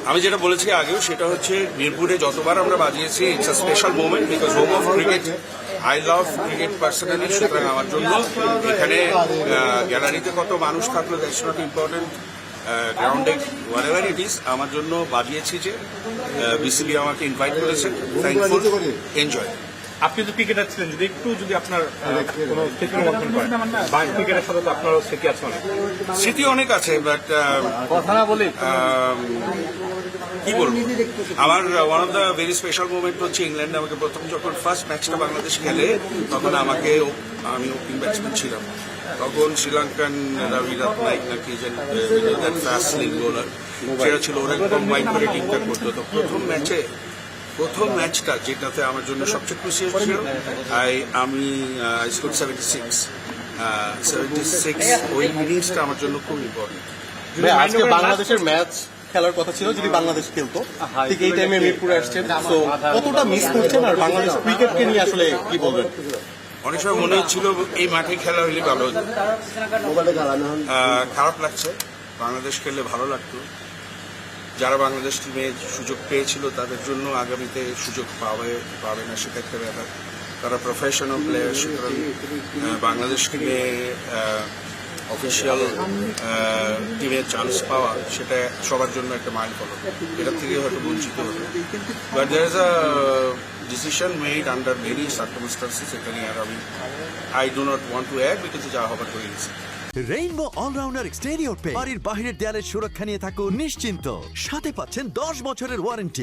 আমি যেটা বলেছি আগেও সেটা হচ্ছে মিরপুরে যতবার আমরা বাজিয়েছি it's a special moment because home of cricket I love cricket personally. সুতরাং আমার জন্য এখানে গ্যালারিতে কত মানুষ থাকলো দ্যাটস নট ইম্পর্টেন্ট, গ্রাউন্ডে হোয়াট এভার ইট ইজ, আমার জন্য বাজিয়েছি যে বিসিবি আমাকে ইনভাইট করেছে, থ্যাঙ্কফুল, এনজয়। আপনি তো ক্রিকেটার ছিলেন, যদি আপনার কোনো স্মৃতি মন্থন করেন বা ক্রিকেটের সাথে তো আপনারও স্মৃতি আছে অনেক। স্মৃতি অনেক আছে বাট কথা না বলি কি বলবো, আমার one of the very special moment হচ্ছে ইংল্যান্ডে আমাকে প্রথম যখন ফার্স্ট ম্যাচটা বাংলাদেশ খেলে তখন আমি ওপেনিং ব্যাটসম্যান ছিলাম, তখন শ্রীলঙ্কান রবি রত্নায়ক নাকি যেন ফাস্ট স্লিং বোলার সেটা ছিল, ওরা কম্বাইন করে টিমটা করতো। তো প্রথম ম্যাচটা যেটাতে আমার জন্য সবচেয়ে খুশি হচ্ছিল আমি স্কোর 76 ওই ইনিংসটা আমার জন্য খুব ইম্পর্টেন্ট। আজকে বাংলাদেশের ম্যাচ খেলার কথা ছিল যদি বাংলাদেশ খেলতো, ঠিক এই টাইমে মিরপুরে আসছেন, তো কতটা মিস করছেন আর বাংলাদেশ ক্রিকেটকে নিয়ে আসলে কি বলবেন? অনেক সময় মনে হচ্ছিল এই মাঠে খেলা হলে ভালো হতো, খারাপ লাগছে, বাংলাদেশ খেললে ভালো লাগতো। যারা বাংলাদেশ টিমে সুযোগ পেয়েছিল তাদের জন্য আগামীতে সুযোগ পাবে না সেটা একটা ব্যাপার। তারা প্রফেশনাল প্লেয়ার, সুতরাং বাংলাদেশ টিমে অফিসিয়াল টিমে চান্স পাওয়া সেটা সবার জন্য একটা মাইল ফলক, এটার থেকে হয়তো বঞ্চিত হতো। But there is a decision made under very circumstances, এটা নিয়ে আর I do not want to add because যা হবার হয়ে গেছে। রেইনবো অলরাউন্ডার এক্সটেরিয়র পেইন্ট বাড়ির বাহিরের দেয়ালের সুরক্ষা নিয়ে থাকুন নিশ্চিন্ত, সাথে পাচ্ছেন 10 বছরের ওয়ারেন্টি।